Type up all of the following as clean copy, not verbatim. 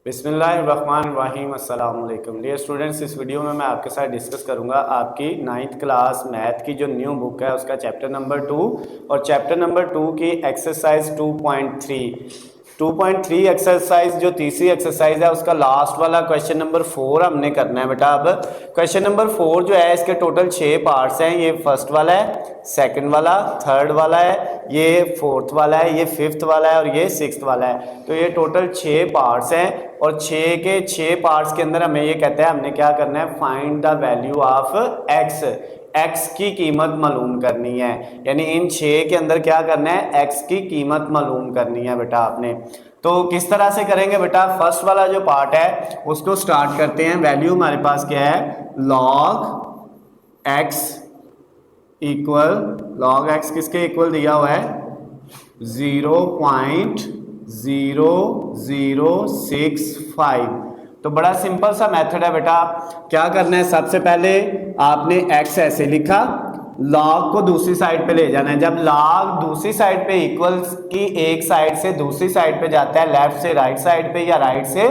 बिस्मिल्लाहिर्रहमानिर्रहीम अस्सलाम वालेकुम डियर स्टूडेंट्स। इस वीडियो में मैं आपके साथ डिस्कस करूंगा आपकी 9th क्लास मैथ की जो न्यू बुक है उसका चैप्टर नंबर 2 और चैप्टर नंबर 2 की एक्सरसाइज 2.3 एक्सरसाइज जो तीसरी एक्सरसाइज है उसका लास्ट वाला क्वेश्चन नंबर 4 हमने करना है बेटा। अब क्वेश्चन नंबर 4 जो है इसके टोटल 6 पार्ट्स हैं। ये फर्स्ट वाला है, सेकंड वाला, थर्ड वाला है, ये फोर्थ वाला है, ये फिफ्थ वाला है और ये सिक्स्थ वाला है। तो ये टोटल 6 पार्ट्स हैं और 6 के 6 पार्ट्स के अंदर हमें ये कहता है हमने क्या करना है, find the value of x की कीमत मालूम करनी है। यानी इन 6 के अंदर क्या करना है, एक्स की कीमत मालूम करनी है बेटा आपने। तो किस तरह से करेंगे बेटा, फर्स्ट वाला जो पार्ट है उसको स्टार्ट करते हैं। वैल्यू हमारे पास क्या है, log x equal, log x किसके इक्वल दिया हुआ है 0.0065। तो बड़ा सिंपल सा मेथड है बेटा। क्या करना है, सबसे पहले आपने x ऐसे लिखा, लॉग को दूसरी साइड पे ले जाना है। जब लॉग दूसरी साइड पे इक्वल की एक साइड से दूसरी साइड पे जाता है, लेफ्ट से राइट साइड पे या राइट से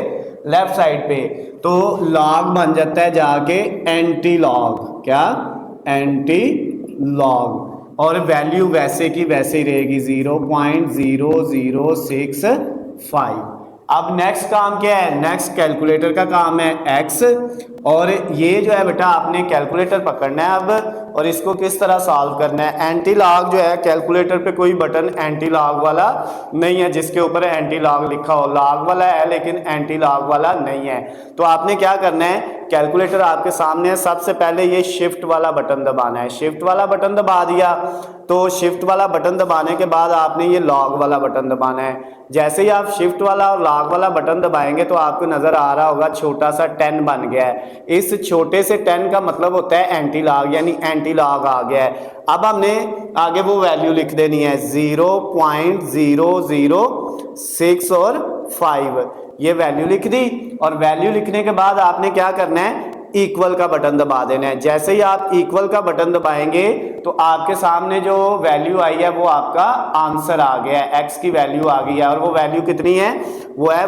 लेफ्ट साइड पे, तो लॉग बन जाता है जाके एंटी लॉग। क्या, एंटी लॉग। और वैल्यू वैसे की वैसे ही रहेगी 0.0065। अब नेक्स्ट काम क्या है, नेक्स्ट कैलकुलेटर का काम है x। और ये जो है बेटा आपने कैलकुलेटर पकड़ना है अब, और इसको किस तरह सॉल्व करना है। एंटी लॉग जो है, कैलकुलेटर पे कोई बटन एंटी लॉग वाला नहीं है जिसके ऊपर एंटी लॉग लिखा हो। लॉग वाला है लेकिन एंटी लॉग वाला नहीं है। तो आपने क्या करना है, कैलकुलेटर आपके सामने है, सबसे पहले ये शिफ्ट वाला बटन दबाना है। शिफ्ट वाला बटन दबा दिया तो शिफ्ट वाला बटन दबाने के बाद आपने ये लॉग वाला बटन दबाना है। जैसे ही आप शिफ्ट वाला और लॉग वाला बटन दबाएंगे तो आपको नजर आ रहा होगा छोटा सा 10 बन गया है। इस छोटे से 10 का मतलब होता है एंटी लॉग, यानी एंटी लॉग आ गया है। अब हमने आगे वो वैल्यू लिख देनी है 0.006 और 5, ये वैल्यू लिख दी। और वैल्यू लिखने के बाद आपने क्या करना है, इक्वल का बटन दबा देना है। जैसे ही आप इक्वल का बटन दबाएंगे तो आपके सामने जो वैल्यू आई है वो आपका आंसर आ गया है, एक्स की वैल्यू आ गई है। और वो वैल्यू कितनी है, वो है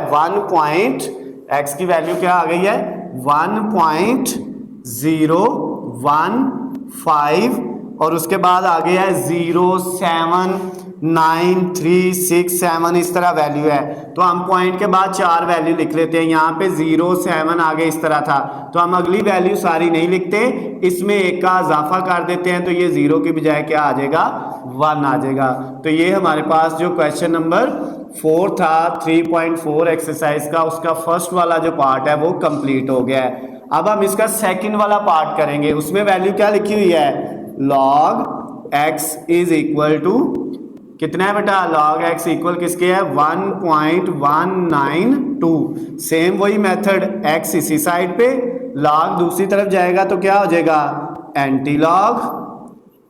एक्स की वैल्यू क्या आ गई है 1.015 और उसके बाद आ गया है 0.79367, इस तरह वैल्यू है। तो हम पॉइंट के बाद 4 वैल्यू लिख लेते हैं। यहाँ पे 0.7 आगे इस तरह था, तो हम अगली वैल्यू सारी नहीं लिखते, इसमें एक का इजाफा कर देते हैं। तो ये 0 की बजाय क्या आ जाएगा, 1 आ जाएगा। तो ये हमारे पास जो क्वेश्चन नंबर 4 था 3.4 एक्सरसाइज का, उसका फर्स्ट वाला जो पार्ट है वो कंप्लीट हो गया है। अब हम इसका सेकंड वाला पार्ट करेंगे। उसमें वैल्यू क्या लिखी हुई है, log x is equal to कितना है बेटा, लॉग एक्स इक्वल किसके है 1.192। सेम वही मेथड, एक्स इसी साइड पे, लॉग दूसरी तरफ जाएगा तो क्या हो जाएगा एंटी लॉग।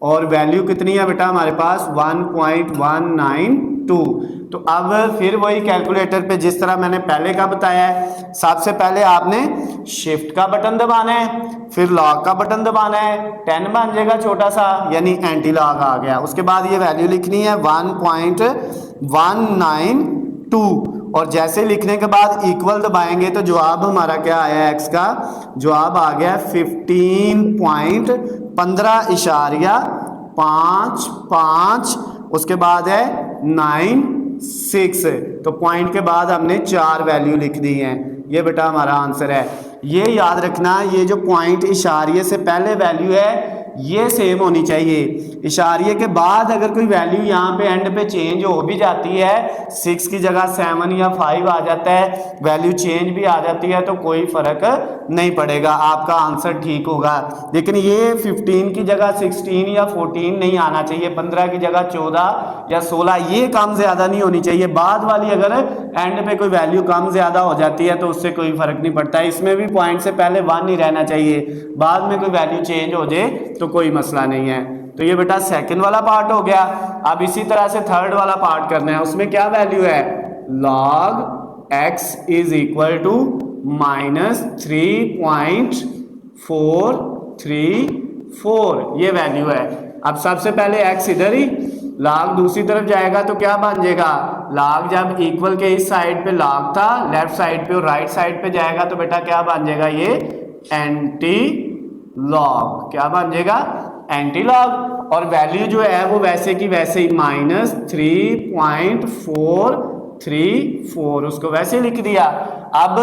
और वैल्यू कितनी है बेटा हमारे पास 1.192। तो अब फिर वही कैलकुलेटर पे जिस तरह मैंने पहले का बताया है, सबसे पहले आपने शिफ्ट का बटन दबाना है, फिर लॉग का बटन दबाना है, 10 बन जाएगा छोटा सा, यानी एंटी लॉग आ गया। उसके बाद ये वैल्यू लिखनी है 1.192 और जैसे लिखने के बाद इक्वल दबाएंगे तो जवाब हमारा क्या आया है, एक्स का जवाब आ गया 15.15.55, उसके बाद है 96। तो पॉइंट के बाद हमने 4 वैल्यू लिख दी हैं। ये बेटा हमारा आंसर है। ये याद रखना, ये जो पॉइंट इशारिये से पहले वैल्यू है ये सेम होनी चाहिए। इशारिये के बाद अगर कोई वैल्यू यहाँ पे एंड पे चेंज हो भी जाती है, 6 की जगह 7 या 5 आ जाता है, वैल्यू चेंज भी आ जाती है, तो कोई फर्क नहीं पड़ेगा, आपका आंसर ठीक होगा। लेकिन ये 15 की जगह 16 या 14 नहीं आना चाहिए, 15 की जगह 14 या 16, ये कम ज्यादा नहीं होनी चाहिए। बाद वाली अगर एंड पे कोई वैल्यू कम ज्यादा हो जाती है तो उससे कोई फर्क नहीं पड़ता। इसमें भी पॉइंट से पहले 1 ही रहना चाहिए, बाद में कोई वैल्यू चेंज हो जाए तो कोई मसला नहीं है। तो ये बेटा सेकंड वाला पार्ट हो गया। अब इसी तरह से थर्ड वाला पार्ट करना है। उसमें क्या वैल्यू है, log x is equal to -3.434, ये वैल्यू है। अब सबसे पहले एक्स इधर ही log दूसरी तरफ जाएगा तो क्या बन जाएगा, log जब इक्वल के इस साइड पे log था, लेफ्ट साइड पे और राइट साइड पे जाएगा तो बेटा क्या बन जाएगा, ये एंटी लॉग। क्या बन जाएगा, एंटी लॉग। और वैल्यू जो है वो वैसे की वैसे ही -3.434, उसको वैसे लिख दिया। अब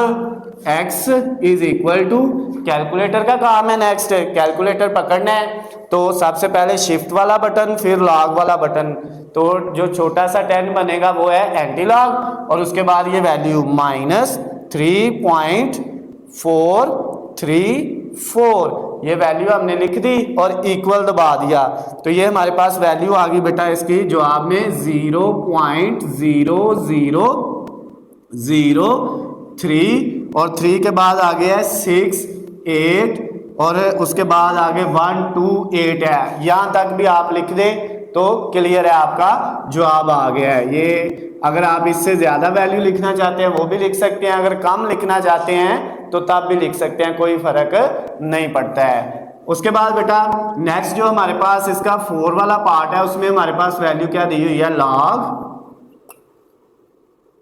x is equal to, calculator का काम है नेक्स्ट, कैलकुलेटर पकड़ना है तो सबसे पहले शिफ्ट वाला बटन फिर लॉग वाला बटन, तो जो छोटा सा 10 बनेगा वो है एंटी लॉग और उसके बाद ये वैल्यू -3.434, ये वैल्यू हमने लिख दी और इक्वल दबा दिया तो ये हमारे पास वैल्यू आ गई बेटा इसकी जवाब में 0.0003 और 3 के बाद आ गया 6, 8 और उसके बाद आगे 1, 2, 8 है। यहां तक भी आप लिख दें तो क्लियर है, आपका जवाब आ गया है। ये अगर आप इससे ज्यादा वैल्यू लिखना चाहते हैं वो भी लिख सकते हैं, अगर कम लिखना चाहते हैं तो तब भी लिख सकते हैं, कोई फर्क नहीं पड़ता है। उसके बाद बेटा नेक्स्ट जो हमारे पास इसका 4 वाला पार्ट है उसमें हमारे पास वैल्यू क्या दी हुई है, log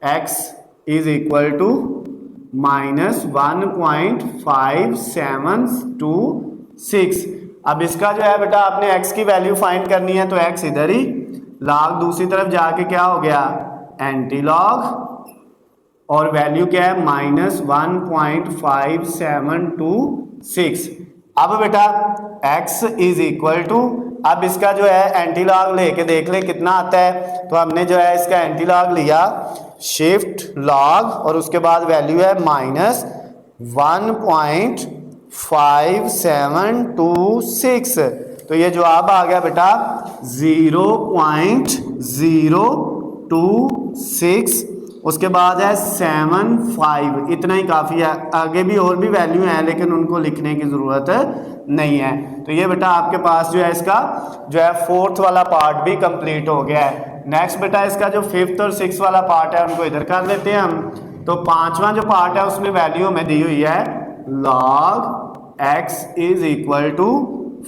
x is equal to -1.5726। अब इसका जो है बेटा आपने x की वैल्यू फाइंड करनी है तो x इधर ही, log दूसरी तरफ जाके क्या हो गया, एंटी लॉग और वैल्यू क्या है -1.5726। अब बेटा x इज इक्वल टू, अब इसका जो है एंटी लॉग लेके देख ले कितना आता है, तो हमने जो है इसका एंटी लॉग लिया शिफ्ट लॉग और उसके बाद वैल्यू है -1.5726, तो ये जवाब आ गया बेटा 0.026, उसके बाद है 75, इतना ही काफ़ी है, आगे भी और भी वैल्यू हैं लेकिन उनको लिखने की ज़रूरत नहीं है। तो ये बेटा आपके पास जो है इसका जो है 4th वाला पार्ट भी कंप्लीट हो गया है। नेक्स्ट बेटा इसका जो 5th और 6th वाला पार्ट है उनको इधर कर लेते हैं हम। तो 5वां जो पार्ट है उसमें वैल्यू हमें दी हुई है log x is equal to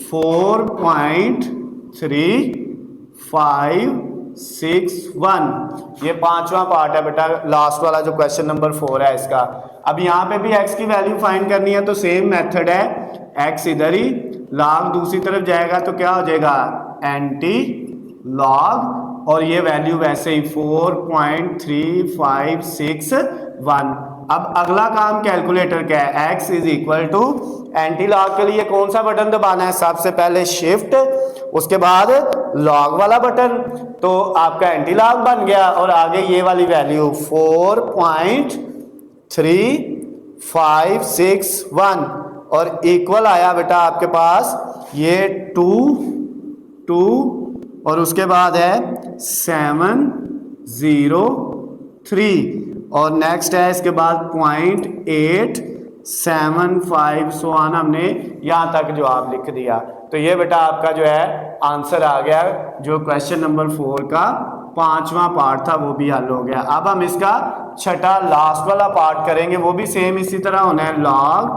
4.3561, ये 5वां पार्ट है बेटा, लास्ट वाला जो क्वेश्चन नंबर 4 है इसका। अब यहाँ पे भी x की वैल्यू फाइंड करनी है तो सेम मेथड है, x इधर ही, log दूसरी तरफ जाएगा तो क्या हो जाएगा, एंटी लॉग और ये वैल्यू वैसे ही 4.3561। अब अगला काम कैलकुलेटर का है, x is equal to, anti log के लिए कौन सा बटन दबाना है, सबसे पहले शिफ्ट उसके बाद लॉग वाला बटन, तो आपका एंटी लॉग बन गया और आगे ये वाली वैल्यू 4.3561 और इक्वल आया बेटा आपके पास ये 2 और उसके बाद है 703 और नेक्स्ट है इसके बाद 0.875 सो ऑन, हमने यहाँ तक जवाब लिख दिया। तो ये बेटा आपका जो है आंसर आ गया, जो क्वेश्चन नंबर 4 का 5वां पार्ट था वो भी हल हो गया। अब हम इसका छठा लास्ट वाला पार्ट करेंगे, वो भी सेम इसी तरह होना है, log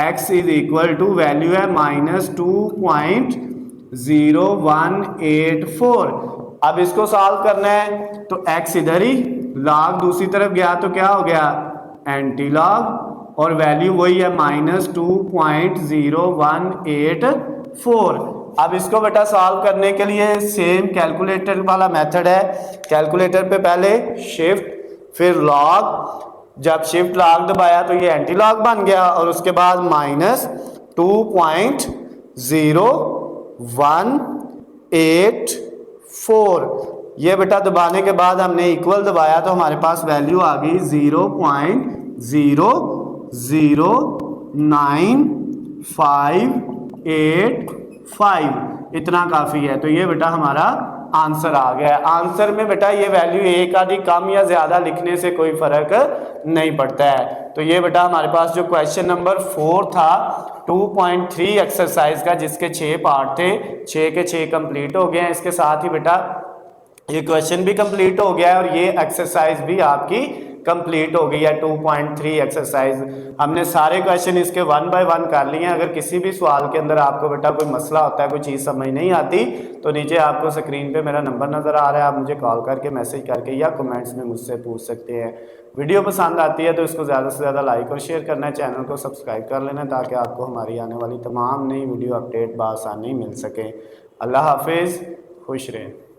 x is equal to value है -2.0184। अब इसको सॉल्व करना है तो x इधर ही, log दूसरी तरफ गया तो क्या हो गया, एंटी लॉग और वैल्यू वही है -2.0184। अब इसको बेटा सॉल्व करने के लिए सेम कैलकुलेटर वाला मेथड है, कैलकुलेटर पे पहले शिफ्ट फिर लॉग, जब शिफ्ट लॉग दबाया तो ये एंटी लॉग बन गया और उसके बाद -2.0184, ये बेटा दबाने के बाद हमने इक्वल दबाया तो हमारे पास वैल्यू आ गई 0.00985, इतना काफ़ी है। तो ये बेटा हमारा आंसर आ गया। आंसर में बेटा ये वैल्यू एक आधी कम या ज़्यादा लिखने से कोई फ़र्क नहीं पड़ता है। तो ये बेटा हमारे पास जो क्वेश्चन नंबर 4 था 2.3 एक्सरसाइज का, जिसके 6 पार्ट थे, 6 के 6 कंप्लीट हो गए हैं। इसके साथ ही बेटा ये क्वेश्चन भी कंप्लीट हो गया है और ये एक्सरसाइज भी आपकी कंप्लीट हो गई है 2.3 एक्सरसाइज। हमने सारे क्वेश्चन इसके 1 बाय 1 कर लिए हैं। अगर किसी भी सवाल के अंदर आपको बेटा कोई मसला होता है, कोई चीज़ समझ नहीं आती, तो नीचे आपको स्क्रीन पे मेरा नंबर नज़र आ रहा है, आप मुझे कॉल करके, मैसेज करके या कमेंट्स में मुझसे पूछ सकते हैं। वीडियो पसंद आती है तो इसको ज़्यादा से ज़्यादा लाइक और शेयर करना है, चैनल को सब्सक्राइब कर लेना ताकि आपको हमारी आने वाली तमाम नई वीडियो अपडेट बआसानी मिल सके। अल्लाह हाफिज़, खुश रहें।